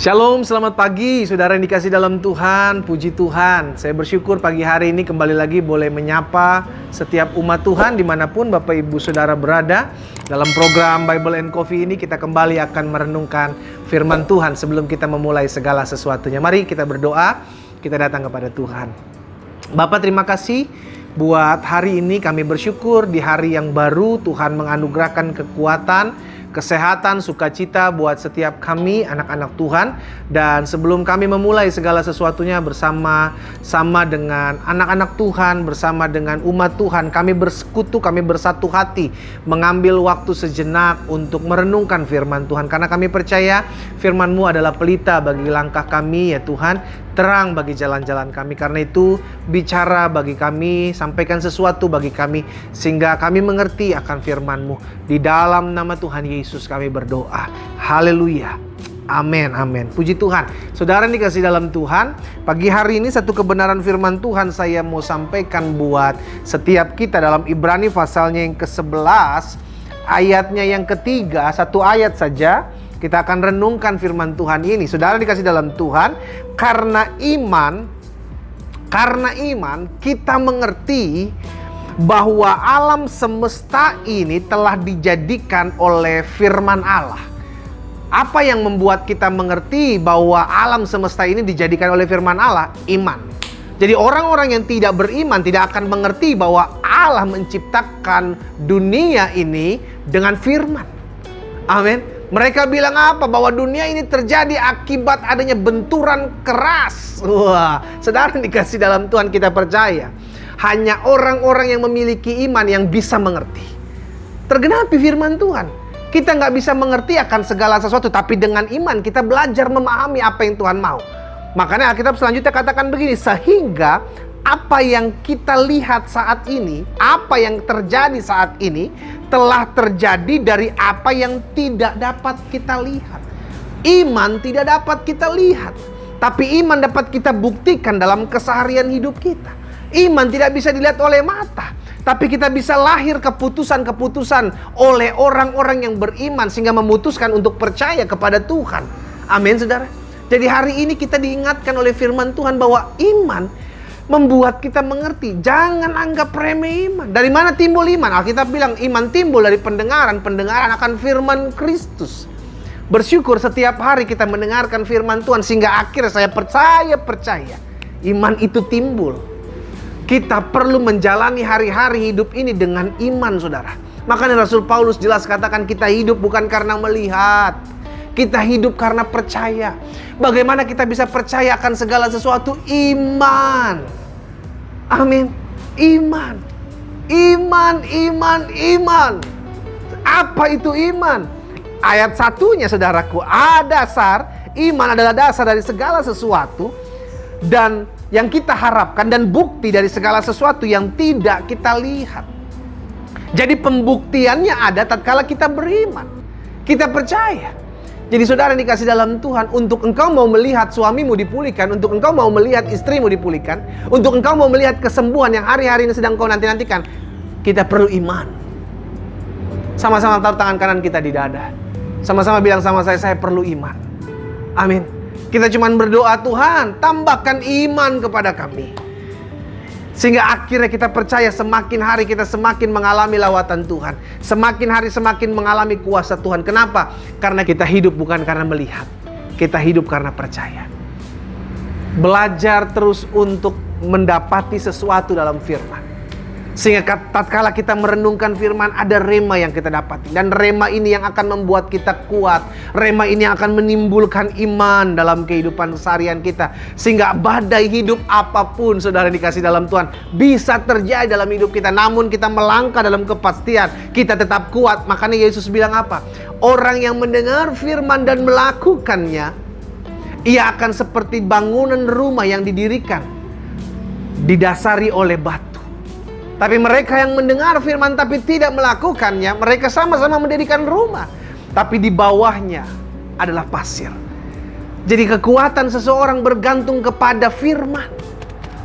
Shalom, selamat pagi saudara yang dikasih dalam Tuhan, puji Tuhan. Saya bersyukur pagi hari ini kembali lagi boleh menyapa setiap umat Tuhan dimanapun Bapak Ibu Saudara berada. Dalam program Bible and Coffee ini kita kembali akan merenungkan firman Tuhan sebelum kita memulai segala sesuatunya. Mari kita berdoa, kita datang kepada Tuhan. Bapak, terima kasih buat hari ini. Kami bersyukur di hari yang baru Tuhan menganugerahkan kekuatan, kesehatan, sukacita buat setiap kami anak-anak Tuhan. Dan sebelum kami memulai segala sesuatunya bersama-sama dengan anak-anak Tuhan, bersama dengan umat Tuhan, kami bersekutu, kami bersatu hati mengambil waktu sejenak untuk merenungkan firman Tuhan. Karena kami percaya firman-Mu adalah pelita bagi langkah kami ya Tuhan, terang bagi jalan-jalan kami. Karena itu bicara bagi kami, sampaikan sesuatu bagi kami sehingga kami mengerti akan firman-Mu. Di dalam nama Tuhan Yesus kami berdoa. Haleluya. Amin, amin. Puji Tuhan. Saudara yang dikasih dalam Tuhan, pagi hari ini satu kebenaran firman Tuhan saya mau sampaikan buat setiap kita dalam Ibrani pasalnya yang ke-11, ayatnya yang ketiga, satu ayat saja. Kita akan renungkan firman Tuhan ini. Saudara dikasih dalam Tuhan, karena iman kita mengerti bahwa alam semesta ini telah dijadikan oleh firman Allah. Apa yang membuat kita mengerti bahwa alam semesta ini dijadikan oleh firman Allah? Iman. Jadi orang-orang yang tidak beriman tidak akan mengerti bahwa Allah menciptakan dunia ini dengan firman. Amin. Mereka bilang apa? Bahwa dunia ini terjadi akibat adanya benturan keras. Wah, saudara dikasih dalam Tuhan, kita percaya hanya orang-orang yang memiliki iman yang bisa mengerti. Tergenapi firman Tuhan. Kita nggak bisa mengerti akan segala sesuatu, tapi dengan iman kita belajar memahami apa yang Tuhan mau. Makanya Alkitab selanjutnya katakan begini, sehingga apa yang kita lihat saat ini, apa yang terjadi saat ini, telah terjadi dari apa yang tidak dapat kita lihat. Iman tidak dapat kita lihat, tapi iman dapat kita buktikan dalam keseharian hidup kita. Iman tidak bisa dilihat oleh mata, tapi kita bisa lahir keputusan-keputusan oleh orang-orang yang beriman sehingga memutuskan untuk percaya kepada Tuhan. Amin, saudara. Jadi hari ini kita diingatkan oleh firman Tuhan bahwa iman membuat kita mengerti. Jangan anggap remeh iman. Dari mana timbul iman? Alkitab bilang iman timbul dari pendengaran akan firman Kristus. Bersyukur setiap hari kita mendengarkan firman Tuhan sehingga akhirnya saya percaya iman itu timbul. Kita perlu menjalani hari-hari hidup ini dengan iman, saudara. Makanya Rasul Paulus jelas katakan kita hidup bukan karena melihat, kita hidup karena percaya. Bagaimana kita bisa percaya akan segala sesuatu? Iman. Amin. Iman. Apa itu iman? Ayat satunya, saudaraku, dasar. Iman adalah dasar dari segala sesuatu dan yang kita harapkan dan bukti dari segala sesuatu yang tidak kita lihat. Jadi pembuktiannya ada tatkala kita beriman. Kita percaya. Jadi saudara dikasih dalam Tuhan, untuk engkau mau melihat suamimu dipulihkan, untuk engkau mau melihat istrimu dipulihkan, untuk engkau mau melihat kesembuhan yang hari-hari ini sedang kau nanti-nantikan, kita perlu iman. Sama-sama taruh tangan kanan kita di dada. Sama-sama bilang sama saya perlu iman. Amin. Kita cuma berdoa, Tuhan tambahkan iman kepada kami. Sehingga akhirnya kita percaya semakin hari kita semakin mengalami lawatan Tuhan. Semakin hari semakin mengalami kuasa Tuhan. Kenapa? Karena kita hidup bukan karena melihat. Kita hidup karena percaya. Belajar terus untuk mendapati sesuatu dalam firman. Sehingga tatkala kita merenungkan firman, ada rema yang kita dapati. Dan rema ini yang akan membuat kita kuat. Rema ini yang akan menimbulkan iman dalam kehidupan seharian kita. Sehingga badai hidup apapun, saudara dikasih dalam Tuhan, bisa terjadi dalam hidup kita. Namun kita melangkah dalam kepastian, kita tetap kuat. Makanya Yesus bilang apa? Orang yang mendengar firman dan melakukannya, ia akan seperti bangunan rumah yang didirikan, didasari oleh batu. Tapi mereka yang mendengar firman tapi tidak melakukannya, mereka sama-sama mendirikan rumah, tapi di bawahnya adalah pasir. Jadi kekuatan seseorang bergantung kepada firman.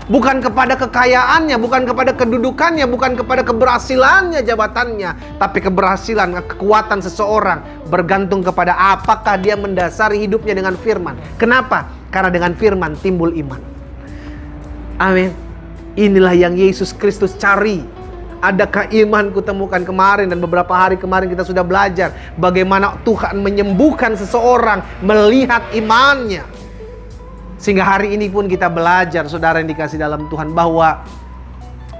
Bukan kepada kekayaannya, bukan kepada kedudukannya, bukan kepada keberhasilannya, jabatannya. Tapi keberhasilan, kekuatan seseorang bergantung kepada apakah dia mendasari hidupnya dengan firman. Kenapa? Karena dengan firman timbul iman. Amin. Inilah yang Yesus Kristus cari. Adakah iman kutemukan kemarin dan beberapa hari kemarin kita sudah belajar bagaimana Tuhan menyembuhkan seseorang melihat imannya. Sehingga hari ini pun kita belajar, saudara yang dikasih dalam Tuhan, bahwa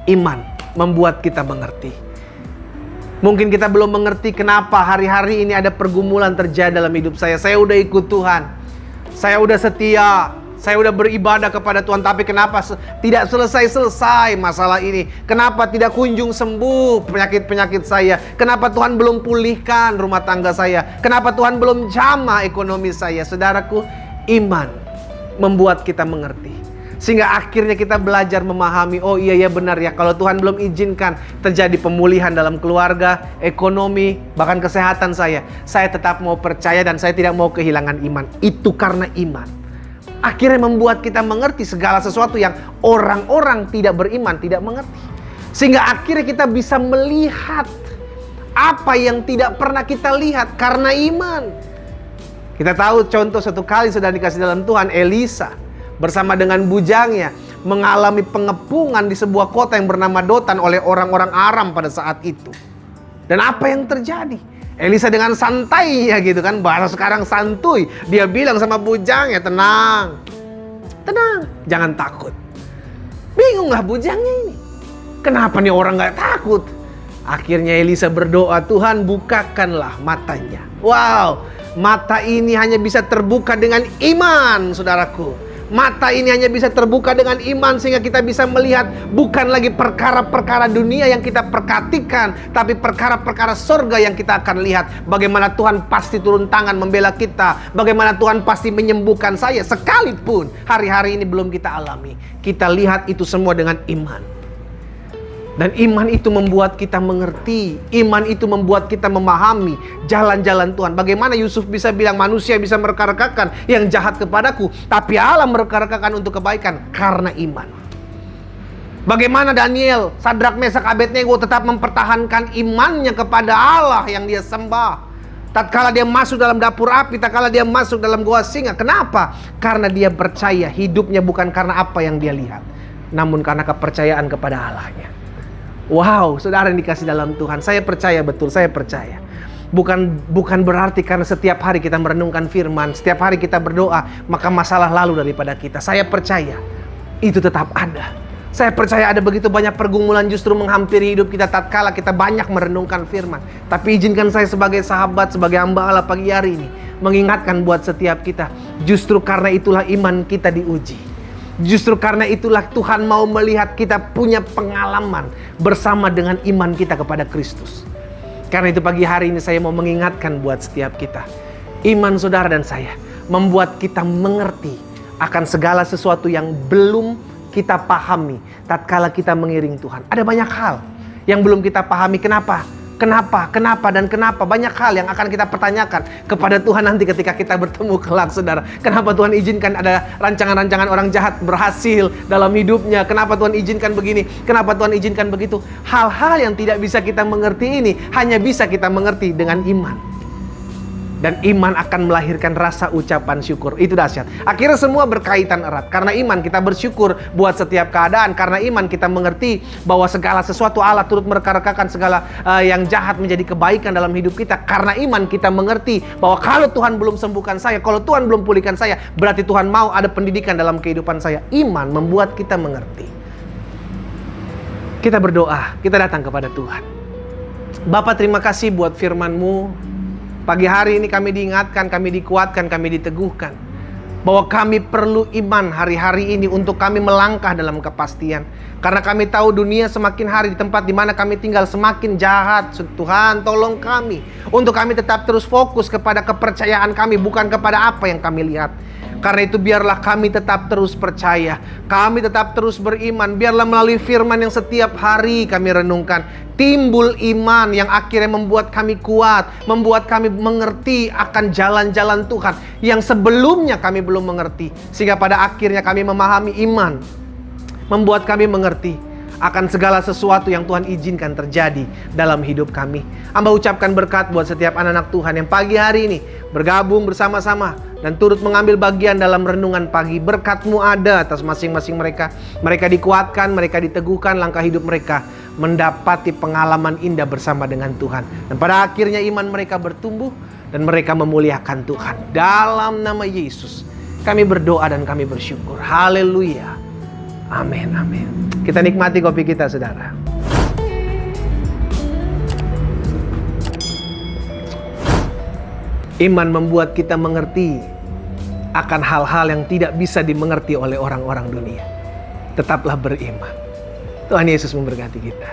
iman membuat kita mengerti. Mungkin kita belum mengerti kenapa hari-hari ini ada pergumulan terjadi dalam hidup saya. Saya udah ikut Tuhan, saya udah setia, saya udah beribadah kepada Tuhan, tapi kenapa tidak selesai-selesai masalah ini? Kenapa tidak kunjung sembuh penyakit-penyakit saya? Kenapa Tuhan belum pulihkan rumah tangga saya? Kenapa Tuhan belum jamah ekonomi saya? Saudaraku, iman membuat kita mengerti. Sehingga akhirnya kita belajar memahami, oh iya ya benar ya, kalau Tuhan belum izinkan terjadi pemulihan dalam keluarga, ekonomi, bahkan kesehatan saya tetap mau percaya dan saya tidak mau kehilangan iman. Itu karena iman. Akhirnya membuat kita mengerti segala sesuatu yang orang-orang tidak beriman tidak mengerti. Sehingga akhirnya kita bisa melihat apa yang tidak pernah kita lihat karena iman. Kita tahu contoh satu kali sudah dikasih dalam Tuhan, Elisa bersama dengan bujangnya mengalami pengepungan di sebuah kota yang bernama Dotan oleh orang-orang Aram pada saat itu. Dan apa yang terjadi? Elisa dengan santainya gitu kan, bahasa sekarang santuy, dia bilang sama bujangnya, tenang, jangan takut. Bingunglah bujangnya ini, kenapa nih orang gak takut? Akhirnya Elisa berdoa, Tuhan bukakanlah matanya. Wow, mata ini hanya bisa terbuka dengan iman, saudaraku. Mata ini hanya bisa terbuka dengan iman sehingga kita bisa melihat bukan lagi perkara-perkara dunia yang kita perhatikan, tapi perkara-perkara surga yang kita akan lihat. Bagaimana Tuhan pasti turun tangan membela kita, bagaimana Tuhan pasti menyembuhkan saya, sekalipun hari-hari ini belum kita alami. Kita lihat itu semua dengan iman. Dan iman itu membuat kita mengerti. Iman itu membuat kita memahami jalan-jalan Tuhan. Bagaimana Yusuf bisa bilang manusia bisa mereka-rekakan yang jahat kepadaku, tapi Allah mereka-rekakan untuk kebaikan karena iman. Bagaimana Daniel, Sadrak, Mesak, Abednego tetap mempertahankan imannya kepada Allah yang dia sembah. Tatkala dia masuk dalam dapur api, tatkala dia masuk dalam gua singa. Kenapa? Karena dia percaya hidupnya bukan karena apa yang dia lihat, namun karena kepercayaan kepada Allahnya. Wow, saudara yang dikasih dalam Tuhan, saya percaya betul, saya percaya. Bukan berarti karena setiap hari kita merenungkan firman, setiap hari kita berdoa, maka masalah lalu daripada kita. Saya percaya itu tetap ada. Saya percaya ada begitu banyak pergumulan justru menghampiri hidup kita tatkala kita banyak merenungkan firman. Tapi izinkan saya sebagai sahabat, sebagai hamba Allah pagi hari ini mengingatkan buat setiap kita, justru karena itulah iman kita diuji. Justru karena itulah Tuhan mau melihat kita punya pengalaman bersama dengan iman kita kepada Kristus. Karena itu pagi hari ini saya mau mengingatkan buat setiap kita, iman saudara dan saya membuat kita mengerti akan segala sesuatu yang belum kita pahami tatkala kita mengiring Tuhan. Ada banyak hal yang belum kita pahami. Kenapa? Banyak hal yang akan kita pertanyakan kepada Tuhan nanti ketika kita bertemu kelak, saudara. Kenapa Tuhan izinkan ada rancangan-rancangan orang jahat berhasil dalam hidupnya? Kenapa Tuhan izinkan begini? Kenapa Tuhan izinkan begitu? Hal-hal yang tidak bisa kita mengerti ini hanya bisa kita mengerti dengan iman. Dan iman akan melahirkan rasa ucapan syukur. Itu dahsyat. Akhirnya semua berkaitan erat. Karena iman kita bersyukur buat setiap keadaan. Karena iman kita mengerti bahwa segala sesuatu Allah turut mereka-rekakan segala yang jahat menjadi kebaikan dalam hidup kita. Karena iman kita mengerti bahwa kalau Tuhan belum sembuhkan saya, kalau Tuhan belum pulihkan saya, berarti Tuhan mau ada pendidikan dalam kehidupan saya. Iman membuat kita mengerti. Kita berdoa, kita datang kepada Tuhan. Bapa, terima kasih buat firman-Mu. Pagi hari ini kami diingatkan, kami dikuatkan, kami diteguhkan bahwa kami perlu iman hari-hari ini untuk kami melangkah dalam kepastian. Karena kami tahu dunia semakin hari di tempat di mana kami tinggal semakin jahat. Tuhan, tolong kami untuk kami tetap terus fokus kepada kepercayaan kami, bukan kepada apa yang kami lihat. Karena itu biarlah kami tetap terus percaya, kami tetap terus beriman. Biarlah melalui firman yang setiap hari kami renungkan, timbul iman yang akhirnya membuat kami kuat, membuat kami mengerti akan jalan-jalan Tuhan yang sebelumnya kami belum mengerti. Sehingga pada akhirnya kami memahami iman membuat kami mengerti akan segala sesuatu yang Tuhan izinkan terjadi dalam hidup kami. Hamba ucapkan berkat buat setiap anak-anak Tuhan yang pagi hari ini bergabung bersama-sama dan turut mengambil bagian dalam renungan pagi. Berkat-Mu ada atas masing-masing mereka. Mereka dikuatkan, mereka diteguhkan, langkah hidup mereka mendapati pengalaman indah bersama dengan Tuhan. Dan pada akhirnya iman mereka bertumbuh dan mereka memuliakan Tuhan. Dalam nama Yesus kami berdoa dan kami bersyukur. Haleluya. Amin, amin. Kita nikmati kopi kita, saudara. Iman membuat kita mengerti akan hal-hal yang tidak bisa dimengerti oleh orang-orang dunia. Tetaplah beriman. Tuhan Yesus memberkati kita.